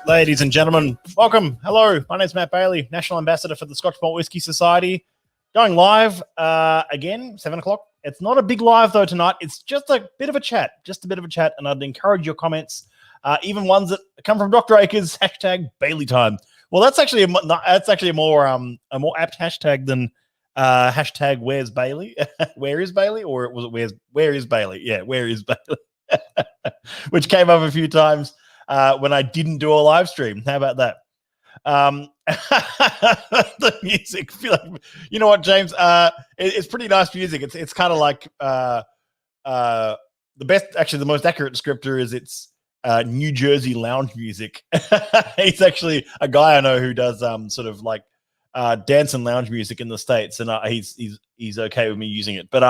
Ladies and gentlemen, welcome. Hello, my name's Matt Bailey, National Ambassador for the Scotch Malt Whisky Society. Going live again, 7 o'clock. It's not a big live though tonight. It's just a bit of a chat, and I'd encourage your comments, even ones that come from Dr. Akers, hashtag Bailey time. Well, that's actually a more apt hashtag than hashtag Where's Bailey? Where is Bailey? Or was it Where is Bailey? Yeah, Where is Bailey? Which came up a few times when I didn't do a live stream. How about that? The music, you know what, James? It's pretty nice music. It's kind of like the most accurate descriptor is it's New Jersey lounge music. He's actually a guy I know who does sort of like dance and lounge music in the States, and he's okay with me using it. But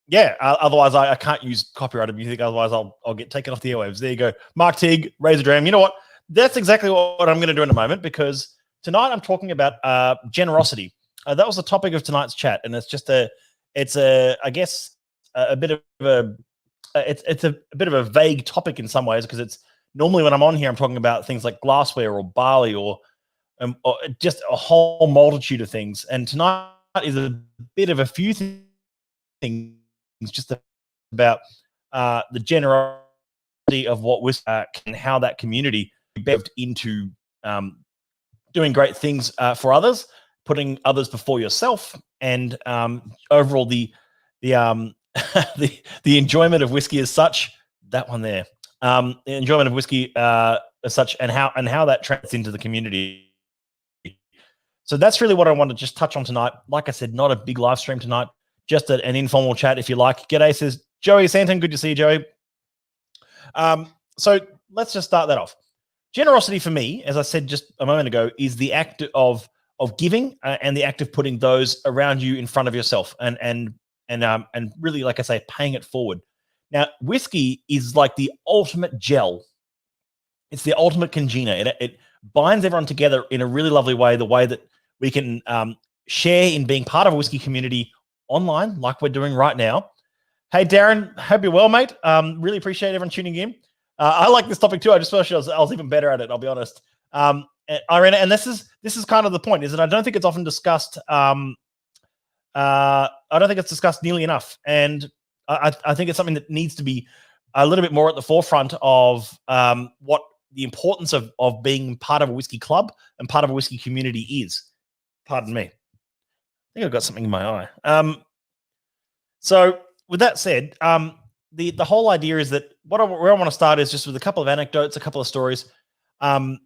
yeah, otherwise I can't use copyrighted music. Otherwise I'll get taken off the airwaves. There you go. Mark Teague, Razor Dram. You know what? That's exactly what I'm going to do in a moment, because tonight I'm talking about generosity. That was the topic of tonight's chat, and it's a bit of a vague topic in some ways, because it's normally when I'm on here I'm talking about things like glassware or barley or just a whole multitude of things. And tonight is a bit of a few things just about the generosity of what whiskey and how that community beved into doing great things for others, putting others before yourself, and overall the the enjoyment of whiskey as such. That one there, the enjoyment of whiskey as such, and how that translates into the community. So that's really what I want to just touch on tonight. Like I said, not a big live stream tonight, just an informal chat if you like. G'day, says Joey Santon. Good to see you, Joey. So let's just start that off. Generosity for me, as I said just a moment ago, is the act of giving and the act of putting those around you in front of yourself, and really, like I say, paying it forward. Now, whiskey is like the ultimate gel. It's the ultimate congener. It binds everyone together in a really lovely way, the way that we can share in being part of a whiskey community online, like we're doing right now. Hey, Darren, hope you're well, mate. Really appreciate everyone tuning in. I like this topic too. I just felt I was even better at it, I'll be honest. Irene, and this is kind of the point, is that I don't think it's often discussed. I don't think it's discussed nearly enough, and I think it's something that needs to be a little bit more at the forefront of what the importance of being part of a whiskey club and part of a whiskey community is. Pardon me. I think I've got something in my eye. So with that said, the whole idea is that where I want to start is just with a couple of anecdotes, a couple of stories. One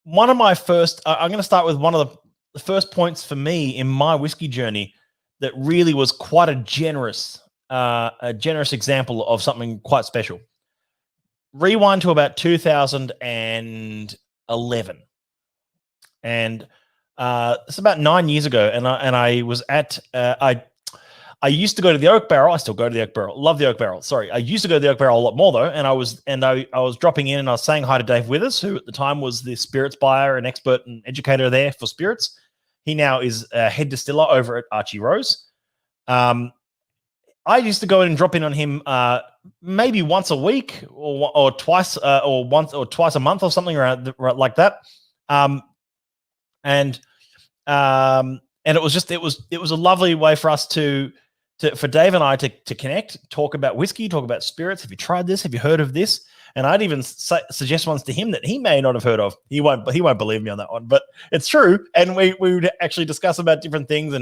of my first, I'm going to start with one of the first points for me in my whiskey journey that really was quite a generous example of something quite special. Rewind to about 2011, and it's about 9 years ago, and I was at I used to go to the Oak Barrel. I still go to the Oak Barrel. Love the Oak Barrel. Sorry, I used to go to the Oak Barrel a lot more though. And I was dropping in, and I was saying hi to Dave Withers, who at the time was the spirits buyer and expert and educator there for spirits. He now is a head distiller over at Archie Rose. I used to go in and drop in on him maybe once a week or twice or twice a month or something around like that. And it was a lovely way for us for Dave and I to connect, talk about whiskey, talk about spirits. Have you tried this? Have you heard of this? And I'd even suggest ones to him that he may not have heard of. He won't believe me on that one, but it's true. And we would actually discuss about different things,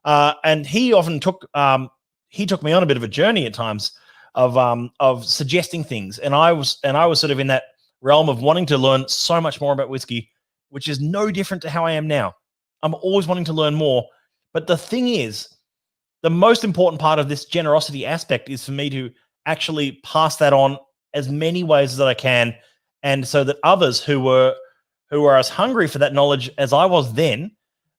and he often took me on a bit of a journey at times of suggesting things. And I was sort of in that realm of wanting to learn so much more about whiskey, which is no different to how I am now. I'm always wanting to learn more. But the thing is, the most important part of this generosity aspect is for me to actually pass that on as many ways as I can, and so that others who are as hungry for that knowledge as I was then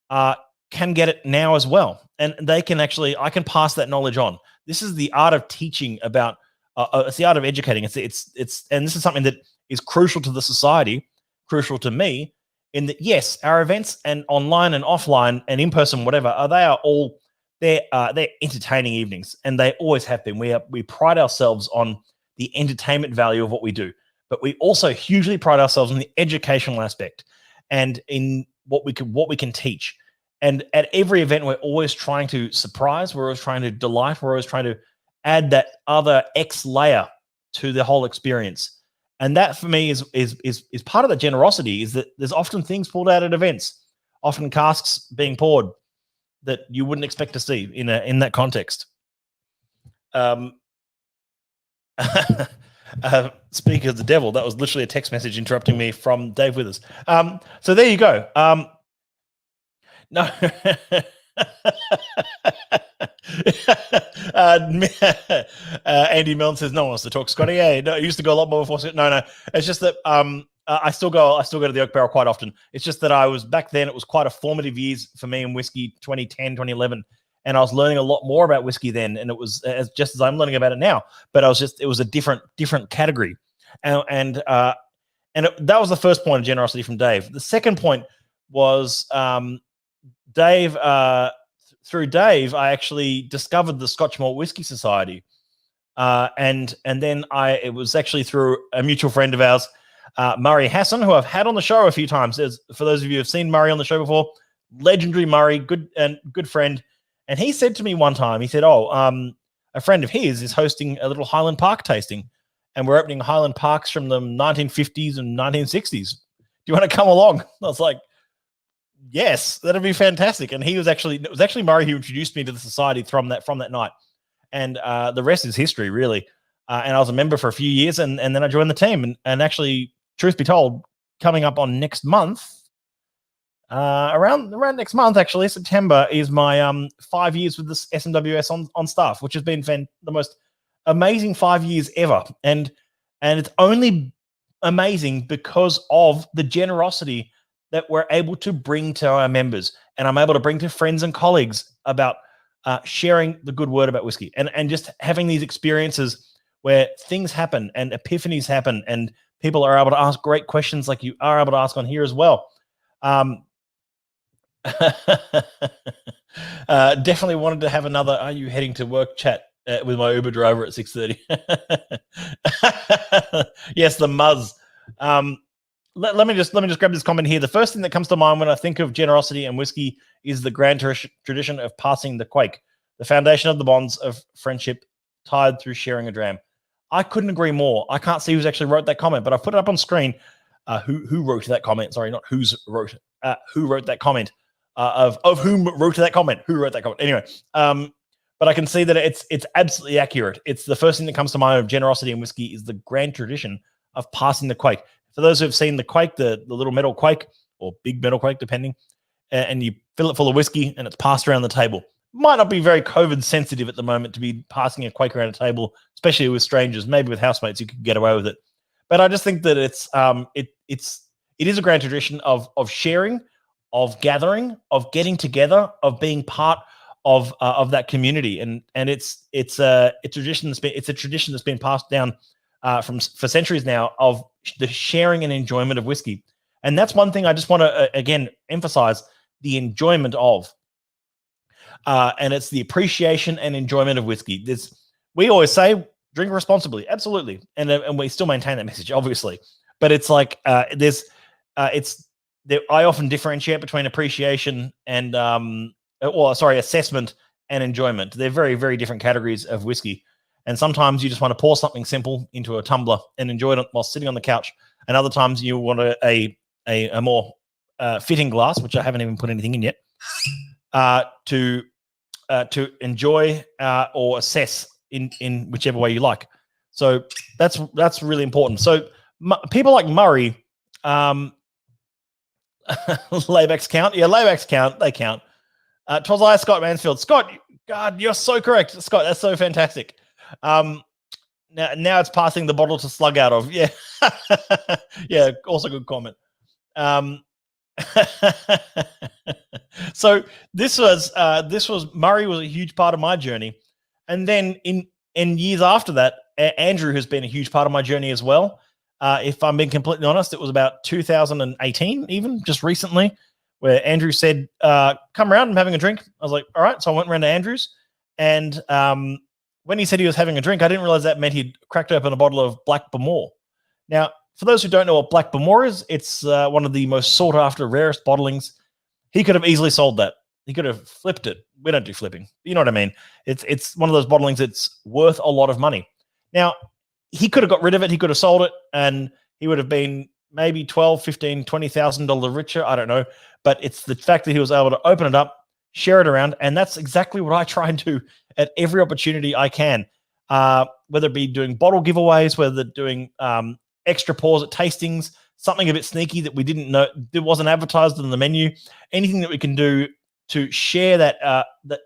can get it now as well. And I can pass that knowledge on. This is the art of teaching about, it's the art of educating. And this is something that is crucial to the society, crucial to me, in that, yes, our events and online and offline and in person, whatever, they are all they're entertaining evenings, and they always have been. We pride ourselves on the entertainment value of what we do, but we also hugely pride ourselves on the educational aspect and in what we can teach. And at every event, we're always trying to surprise, we're always trying to delight, we're always trying to add that other X layer to the whole experience. And that for me is part of the generosity, is that there's often things pulled out at events, often casks being poured that you wouldn't expect to see in that context. Speaking of the devil, that was literally a text message interrupting me from Dave Withers. So there you go. No. Andy Milne says no one wants to talk Scotty. Yeah, no, it used to go a lot more before. No. It's just that I still go to the Oak Barrel quite often. It's just that I was back then. It was quite a formative years for me in whiskey, 2010, 2011, and I was learning a lot more about whiskey then, and it was just as I'm learning about it now. But it was a different category, and that was the first point of generosity from Dave. The second point was Dave. Through Dave, I actually discovered the Scotch Malt Whiskey Society, and then it was actually through a mutual friend of ours, Murray Hassan, who I've had on the show a few times. For those of you who have seen Murray on the show before, legendary Murray, good friend. And he said to me one time, he said, a friend of his is hosting a little Highland Park tasting, and we're opening Highland Parks from the 1950s and 1960s. Do you want to come along? I was like, yes, that'd be fantastic. And it was actually Murray who introduced me to the society from that night. And the rest is history, really. And I was a member for a few years, and then I joined the team. And actually, truth be told, coming up on next month, around next month, actually, September, is my 5 years with this SMWS on staff, which has been the most amazing 5 years ever. And it's only amazing because of the generosity that we're able to bring to our members, and I'm able to bring to friends and colleagues about sharing the good word about whiskey, and just having these experiences where things happen and epiphanies happen, and people are able to ask great questions like you are able to ask on here as well. Definitely wanted to have another "Are you heading to work?" chat with my Uber driver at 6:30. Yes, the Muzz. Let me just grab this comment here. The first thing that comes to mind when I think of generosity and whiskey is the grand tradition of passing the quake, the foundation of the bonds of friendship tied through sharing a dram. I couldn't agree more. I can't see who's actually wrote that comment, but I've put it up on screen. Who wrote that comment? Sorry, not who's wrote. Who wrote that comment? Of whom wrote that comment? Who wrote that comment? Anyway, but I can see that it's absolutely accurate. It's the first thing that comes to mind of generosity and whiskey is the grand tradition of passing the quake. For those who have seen the quake, the little metal quake or big metal quake, depending, and you fill it full of whiskey and it's passed around the table. Might not be very COVID sensitive at the moment to be passing a quake around a table, especially with strangers. Maybe with housemates you could get away with it, but I just think that it is a grand tradition of sharing, of gathering, of getting together, of being part of that community, and it's a tradition that's been passed down for centuries now, of the sharing and enjoyment of whiskey. And that's one thing I just want to again emphasize, the enjoyment of, and it's the appreciation and enjoyment of whiskey. We always say drink responsibly, absolutely, and we still maintain that message, obviously. But it's like I often differentiate between appreciation and assessment and enjoyment. They're very, very different categories of whiskey. And sometimes you just want to pour something simple into a tumbler and enjoy it while sitting on the couch. And other times you want a more fitting glass, which I haven't even put anything in yet, to enjoy or assess in whichever way you like. So that's really important. So people like Murray, laybacks count. Yeah, laybacks count. They count. Twas I, Scott Mansfield. Scott, God, you're so correct. Scott, that's so fantastic. Now it's passing the bottle to slug out of. Yeah. Yeah, also good comment. So this was Murray was a huge part of my journey. And then in years after that, Andrew has been a huge part of my journey as well. If I'm being completely honest, it was about 2018, even just recently, where Andrew said, come around, I'm having a drink. I was like, all right. So I went around to Andrew's, and when he said he was having a drink, I didn't realize that meant he'd cracked open a bottle of Black Bamor. Now, for those who don't know what Black Bamor is, it's one of the most sought after, rarest bottlings. He could have easily sold that. He could have flipped it. We don't do flipping. You know what I mean? It's one of those bottlings that's worth a lot of money. Now, he could have got rid of it. He could have sold it, and he would have been maybe $12,000, $15,000, $20,000 richer. I don't know. But it's the fact that he was able to open it up, share it around, and that's exactly what I try and do at every opportunity I can, whether it be doing bottle giveaways, whether doing extra pours at tastings, something a bit sneaky that we didn't know, that wasn't advertised on the menu, anything that we can do to share that,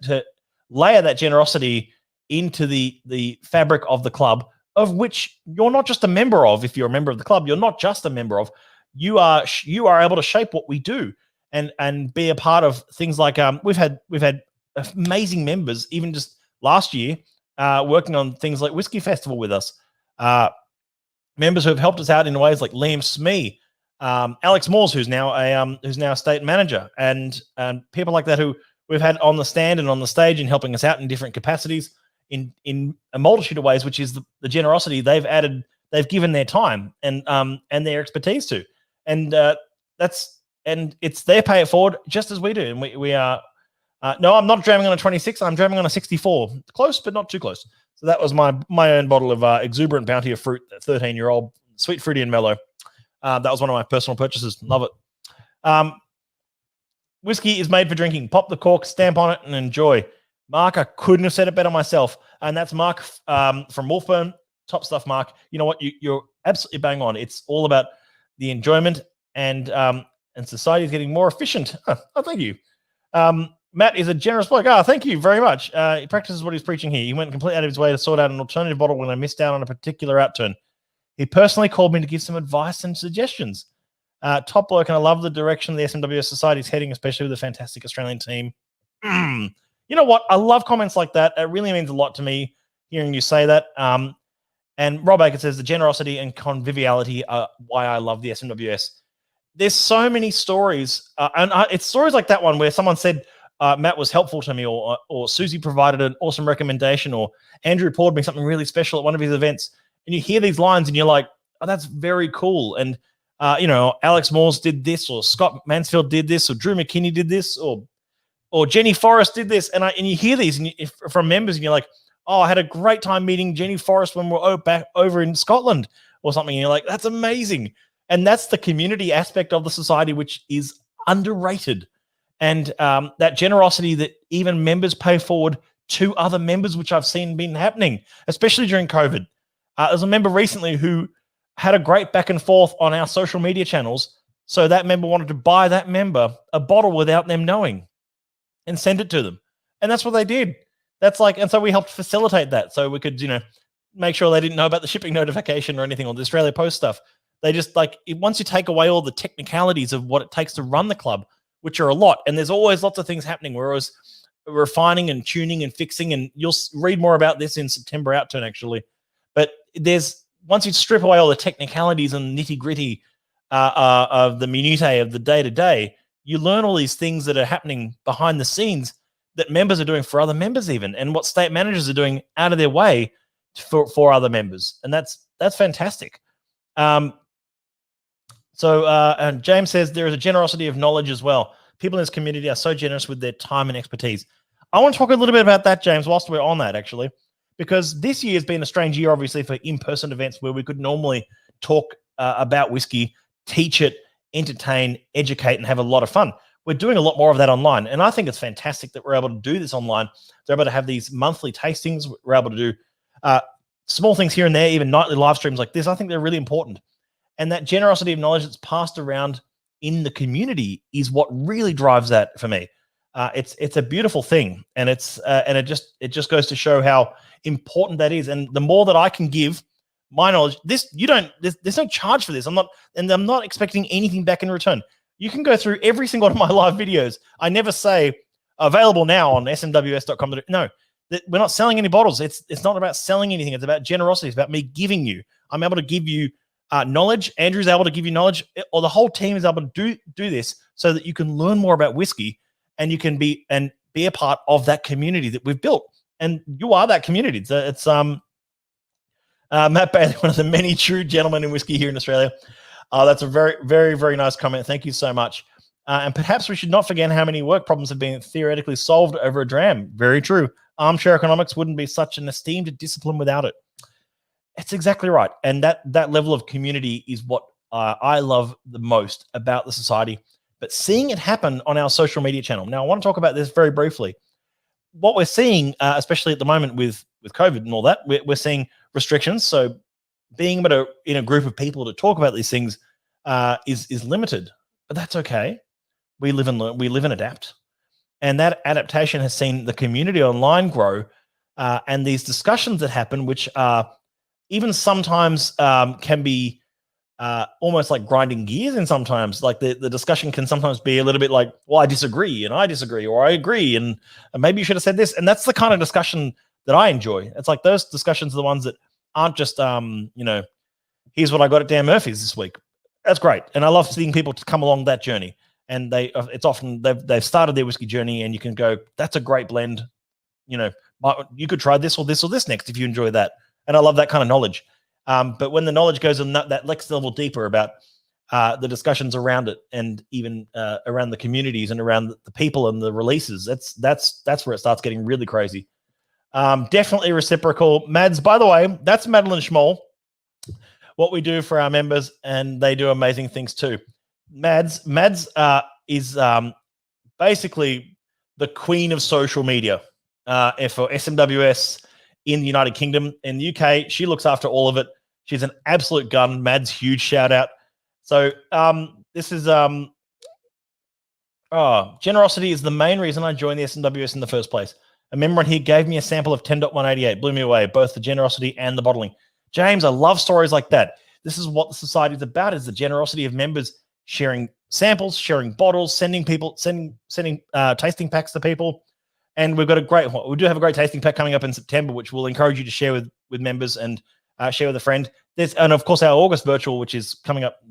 to layer that generosity into the fabric of the club, of which you're not just a member of. If you're a member of the club, you're not just a member of. You are able to shape what we do and be a part of things like we've had amazing members even just last year working on things like Whiskey Festival with us. Members who have helped us out in ways like Liam Smee, Alex Moores, who's now a state manager, and people like that who we've had on the stand and on the stage and helping us out in different capacities in a multitude of ways, which is the generosity they've given their time and their expertise to, and it's their pay it forward just as we do, and we are. No, I'm not jamming on a 26. I'm jamming on a 64. Close, but not too close. So that was my own bottle of exuberant bounty of fruit, 13-year-old, sweet, fruity, and mellow. That was one of my personal purchases. Love it. Whiskey is made for drinking. Pop the cork, stamp on it, and enjoy. Mark, I couldn't have said it better myself. And that's Mark from Wolfburn. Top stuff, Mark. You know what? You're absolutely bang on. It's all about the enjoyment, and society is getting more efficient. Oh, thank you. Matt is a generous bloke. Thank you very much. He practices what he's preaching here. He went completely out of his way to sort out an alternative bottle when I missed out on a particular outturn. He personally called me to give some advice and suggestions. Top bloke, and I love the direction the SMWS Society is heading, especially with the fantastic Australian team. You know what? I love comments like that. It really means a lot to me hearing you say that. And Rob Baker says the generosity and conviviality are why I love the SMWS. There's so many stories, and it's stories like that one where someone said, Matt was helpful to me, or Susie provided an awesome recommendation, or Andrew poured me something really special at one of his events. And you hear these lines and you're like, oh, that's very cool. And, Alex Moores did this, or Scott Mansfield did this, or Drew McKinney did this, or Jenny Forrest did this. And you hear these from members and you're like, oh, I had a great time meeting Jenny Forrest when we're back over in Scotland or something. And you're like, that's amazing. And that's the community aspect of the society, which is underrated. And that generosity that even members pay forward to other members, which I've seen been happening, especially during COVID. There's a member recently who had a great back and forth on our social media channels. So that member wanted to buy that member a bottle without them knowing and send it to them. And that's what they did. And so we helped facilitate that. So we could, make sure they didn't know about the shipping notification or anything, or the Australia Post stuff. They just once you take away all the technicalities of what it takes to run the club, which are a lot, and there's always lots of things happening, whereas refining and tuning and fixing, and you'll read more about this in September outturn actually. But once you strip away all the technicalities and nitty gritty of the minutiae of the day to day, you learn all these things that are happening behind the scenes that members are doing for other members, even, and what state managers are doing out of their way for other members, and that's fantastic. So James says there is a generosity of knowledge as well. People in this community are so generous with their time and expertise. I want to talk a little bit about that, James, whilst we're on that, actually, because this year has been a strange year, obviously, for in-person events where we could normally talk about whiskey, teach it, entertain, educate, and have a lot of fun. We're doing a lot more of that online, and I think it's fantastic that we're able to do this online. They're able to have these monthly tastings. We're able to do small things here and there, even nightly live streams like this. I think they're really important. And that generosity of knowledge that's passed around in the community is what really drives that for me. It's a beautiful thing, and it just goes to show how important that is. And the more that I can give my knowledge, there's no charge for this. I'm not expecting anything back in return. You can go through every single one of my live videos. I never say available now on smws.com. No, we're not selling any bottles. It's not about selling anything. It's about generosity. It's about me giving you. I'm able to give you knowledge. Andrew's able to give you knowledge, or the whole team is able to do this so that you can learn more about whiskey, and you can be a part of that community that we've built. And you are that community. It's Matt Bailey, one of the many true gentlemen in whiskey here in Australia. That's a very, very, very nice comment. Thank you so much. And perhaps we should not forget how many work problems have been theoretically solved over a dram. Very true. Armchair economics wouldn't be such an esteemed discipline without it. It's exactly right. And that level of community is what I love the most about the society. But seeing it happen on our social media channel. Now, I want to talk about this very briefly. What we're seeing, especially at the moment with COVID and all that, we're seeing restrictions. So being able to, in a group of people, to talk about these things is limited. But that's okay. We live and learn. We live and adapt. And that adaptation has seen the community online grow, and these discussions that happen, which are even sometimes can be almost like grinding gears, and sometimes like the discussion can sometimes be a little bit like, well, I disagree, or I agree, and maybe you should have said this. And that's the kind of discussion that I enjoy. It's like those discussions are the ones that aren't just, here's what I got at Dan Murphy's this week. That's great. And I love seeing people to come along that journey. And it's often they've started their whiskey journey, and you can go, that's a great blend. You could try this or this or this next if you enjoy that. And I love that kind of knowledge. But when the knowledge goes in that next level deeper about the discussions around it, and even around the communities and around the people and the releases, that's where it starts getting really crazy. Definitely reciprocal. Mads, by the way, that's Madeline Schmoll, what we do for our members, and they do amazing things too. Mads is basically the queen of social media for SMWS in the United Kingdom. In the UK, she looks after all of it. She's an absolute gun. Mads, huge shout out. So this is generosity is the main reason I joined the SMWS in the first place. A member on here gave me a sample of 10.188, blew me away, both the generosity and the bottling. James, I love stories like that. This is what the society is about, is the generosity of members sharing samples, sharing bottles, sending tasting packs to people. And we do have a great tasting pack coming up in September, which we'll encourage you to share with members and share with a friend. And of course, our August virtual, which is coming up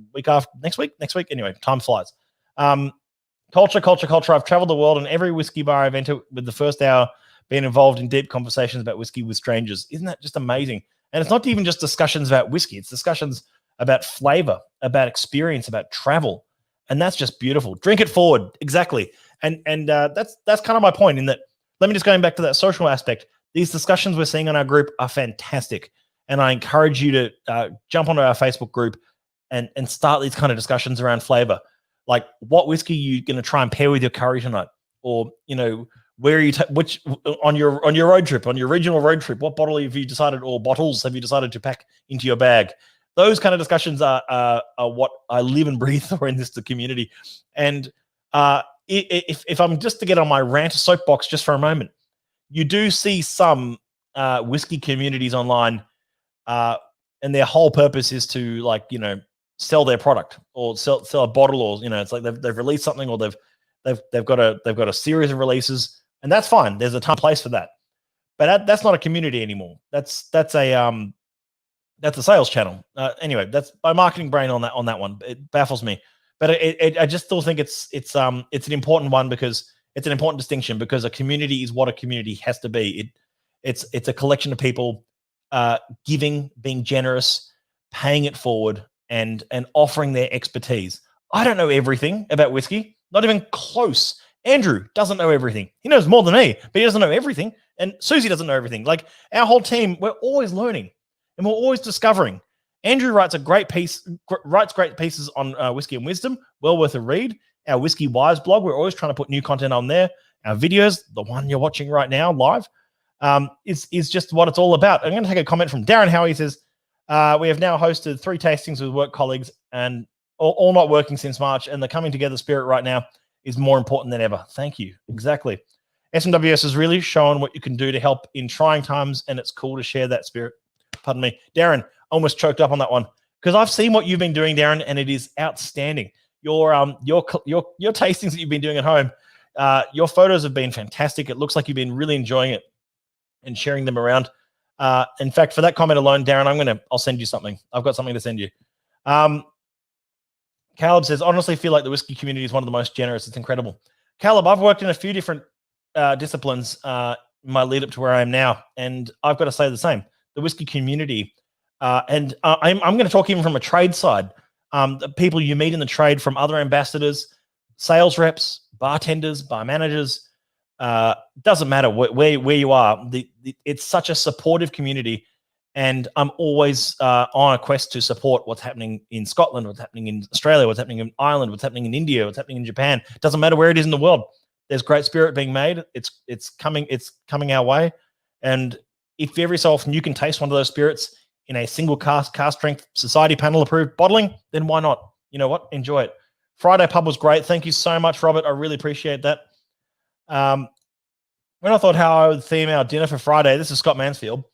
next week. Anyway, time flies. Culture. I've traveled the world, and every whiskey bar I've entered with the first hour being involved in deep conversations about whiskey with strangers. Isn't that just amazing? And it's not even just discussions about whiskey. It's discussions about flavor, about experience, about travel. And that's just beautiful. Drink it forward. Exactly. And that's kind of my point, in that, let me just going back to that social aspect. These discussions we're seeing on our group are fantastic. And I encourage you to jump onto our Facebook group and start these kind of discussions around flavor. Like, what whiskey are you going to try and pair with your curry tonight? Or, where are you, which on your road trip, on your regional road trip, what bottles have you decided to pack into your bag? Those kind of discussions are what I live and breathe for in this community. And if I'm just to get on my rant soapbox just for a moment, you do see some whiskey communities online, and their whole purpose is to sell their product, or sell a bottle, or it's like they've released something, or they've got a series of releases, and that's fine. There's a ton of place for that, but that's not a community anymore. That's a sales channel. Anyway, that's my marketing brain on that one. It baffles me, but I just still think it's an important one, because it's an important distinction, because a community is what a community has to be. It's a collection of people giving, being generous, paying it forward, and offering their expertise. I don't know everything about whiskey, not even close. Andrew doesn't know everything. He knows more than me, but he doesn't know everything. And Susie doesn't know everything. Like, our whole team, we're always learning, and we're always discovering. Andrew writes great pieces on whiskey and wisdom, well worth a read. Our Whiskey Wise blog, we're always trying to put new content on there. Our videos, the one you're watching right now live, is just what it's all about. I'm going to take a comment from Darren Howe. He says, we have now hosted 3 tastings with work colleagues, and all not working since March, and the coming together spirit right now is more important than ever. Thank you. Exactly. SMWS has really shown what you can do to help in trying times, and it's cool to share that spirit. Pardon me. Darren, almost choked up on that one, because I've seen what you've been doing, Darren, and it is outstanding. Your tastings that you've been doing at home, your photos have been fantastic. It looks like you've been really enjoying it and sharing them around. In fact, for that comment alone, Darren, I'll send you something. I've got something to send you. Caleb says, honestly feel like the whiskey community is one of the most generous. It's incredible. Caleb, I've worked in a few different disciplines in my lead up to where I am now, and I've got to say the same. The whiskey community, and I'm going to talk even from a trade side. The people you meet in the trade, from other ambassadors, sales reps, bartenders, bar managers, doesn't matter where you are. It's such a supportive community. And I'm always on a quest to support what's happening in Scotland, what's happening in Australia, what's happening in Ireland, what's happening in India, what's happening in Japan. It doesn't matter where it is in the world. There's great spirit being made. It's coming our way. And if every so often you can taste one of those spirits in a single cask strength society panel approved bottling, then why not? You know what? Enjoy it. Friday pub was great. Thank you so much, Robert. I really appreciate that. When I thought how I would theme our dinner for Friday, this is Scott Mansfield.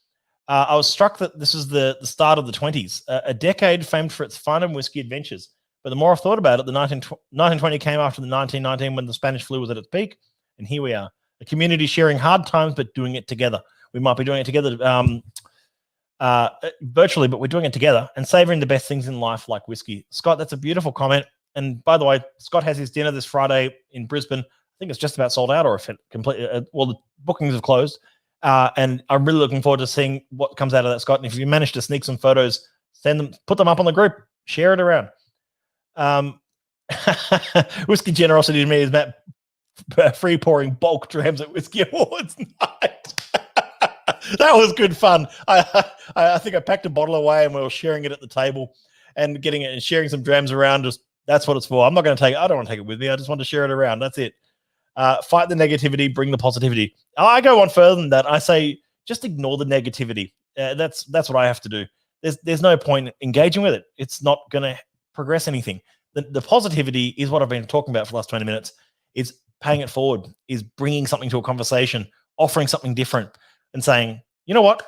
I was struck that this is the start of the 20s, a decade famed for its fun and whiskey adventures. But the more I've thought about it, the 1920 came after the 1919 when the Spanish flu was at its peak. And here we are, a community sharing hard times, but doing it together. We might be doing it together virtually, but we're doing it together and savoring the best things in life like whiskey. Scott, that's a beautiful comment. And by the way, Scott has his dinner this Friday in Brisbane. I think it's just about sold out, or if it completely, well, the bookings have closed. And I'm really looking forward to seeing what comes out of that, Scott. And if you manage to sneak some photos, put them up on the group, share it around. Whiskey generosity to me is Matt free pouring bulk drams at Whiskey Awards night. That was good fun. I think I packed a bottle away and we were sharing it at the table and getting it and sharing some drams around. Just that's what it's for. I'm not going to take it. I don't want to take it with me. I just want to share it around. That's it. Fight the negativity, bring the positivity. I go one further than that. I say just ignore the negativity. That's what I have to do. There's no point engaging with it. It's not going to progress anything. The positivity is what I've been talking about for the last 20 minutes. Is paying it forward, is bringing something to a conversation, offering something different, and saying, you know what?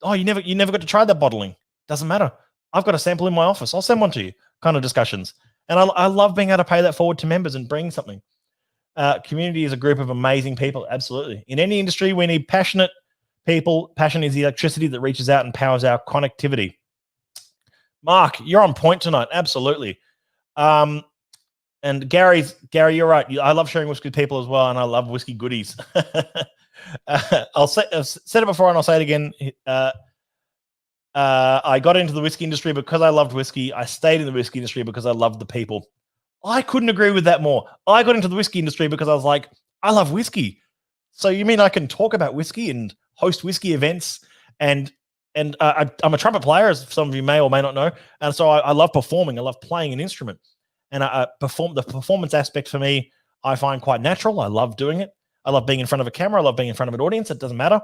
Oh, you never got to try that bottling. Doesn't matter. I've got a sample in my office. I'll send one to you. Kind of discussions. And I love being able to pay that forward to members and bring something. Community is a group of amazing people. Absolutely. In any industry, we need passionate people. Passion is the electricity that reaches out and powers our connectivity. Mark, you're on point tonight. Absolutely. And Gary, you're right. I love sharing whiskey with people as well, and I love whiskey goodies. I've said it before, and I'll say it again. I got into the whiskey industry because I loved whiskey. I stayed in the whiskey industry because I loved the people. I couldn't agree with that more. I got into the whiskey industry because I was like, I love whiskey. So you mean I can talk about whiskey and host whiskey events? And I'm a trumpet player, as some of you may or may not know. And so I love performing. I love playing an instrument. And the performance aspect for me, I find quite natural. I love doing it. I love being in front of a camera. I love being in front of an audience. It doesn't matter.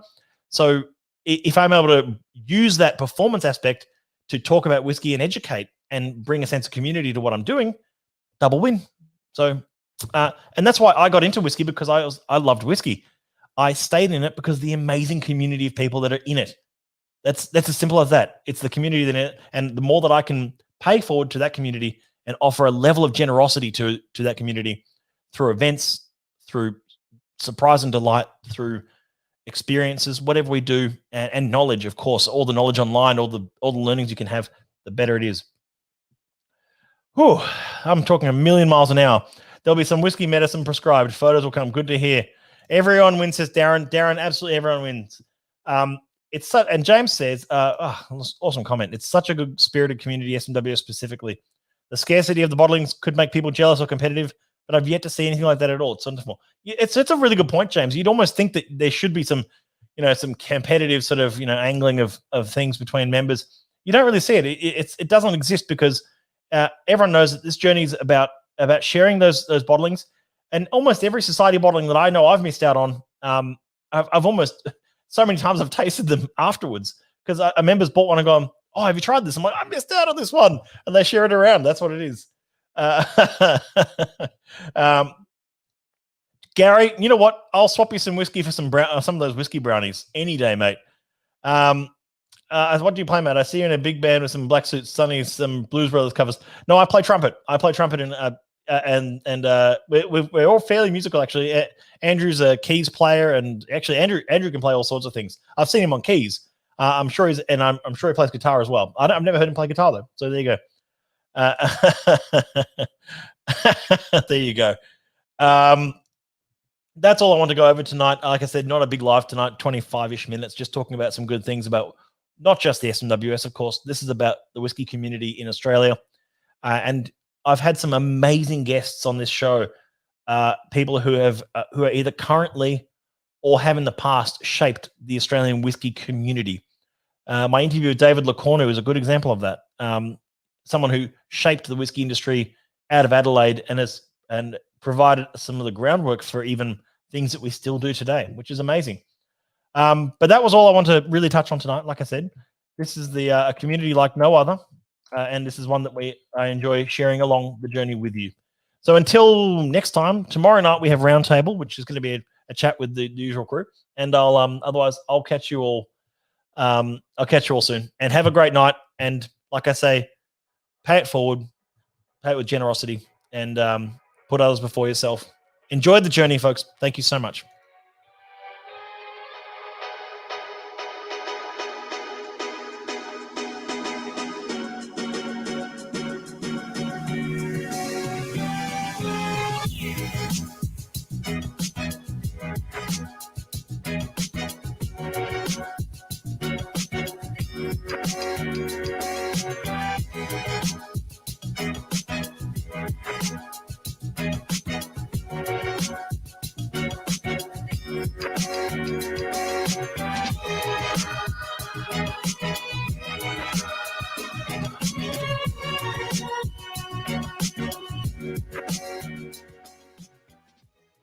So if I'm able to use that performance aspect to talk about whiskey and educate and bring a sense of community to what I'm doing, double win. So, and that's why I got into whiskey, because I loved whiskey. I stayed in it because of the amazing community of people that are in it. That's as simple as that. It's the community that in it, and the more that I can pay forward to that community and offer a level of generosity to that community through events, through surprise and delight, through experiences, whatever we do, and knowledge, of course, all the knowledge online, all the learnings you can have, the better it is. Whew, I'm talking a million miles an hour. There'll be some whiskey medicine prescribed. Photos will come. Good to hear. Everyone wins, says Darren. Darren, absolutely everyone wins. It's such, and James says, awesome comment. It's such a good spirited community, SMWS specifically. The scarcity of the bottlings could make people jealous or competitive, but I've yet to see anything like that at all. It's wonderful. It's a really good point, James. You'd almost think that there should be some competitive sort of, angling of things between members. You don't really see it. It doesn't exist because everyone knows that this journey is about sharing those bottlings. And almost every society bottling that I know I've missed out on, I've almost so many times I've tasted them afterwards because a member's bought one and gone, oh, have you tried this? I'm like, I missed out on this one. And they share it around. That's what it is. Gary, you know what? I'll swap you some whiskey for some of those whiskey brownies any day, mate. What do you play, mate? I see you in a big band with some black suits, Sonny, some Blues Brothers covers. No, I play trumpet. And we're all fairly musical, actually. Andrew's a keys player, and actually Andrew can play all sorts of things. I've seen him on keys. I'm sure he plays guitar as well. I've never heard him play guitar though. So there you go. Uh, there you go. Um, that's all I want to go over tonight. Like I said, not a big live tonight, 25-ish minutes, just talking about some good things about not just the SMWS, of course. This is about the whiskey community in Australia. And I've had some amazing guests on this show, people who are either currently or have in the past shaped the Australian whiskey community. My interview with David Lacornu is a good example of that. Someone who shaped the whiskey industry out of Adelaide and provided some of the groundwork for even things that we still do today, which is amazing. But that was all I want to really touch on tonight. Like I said, this is a community like no other, and this is one that I enjoy sharing along the journey with you. So until next time, tomorrow night we have Roundtable, which is going to be a chat with the usual crew, and otherwise I'll catch you all. I'll catch you all soon, and have a great night. And like I say, pay it forward, pay it with generosity, and put others before yourself. Enjoy the journey, folks. Thank you so much.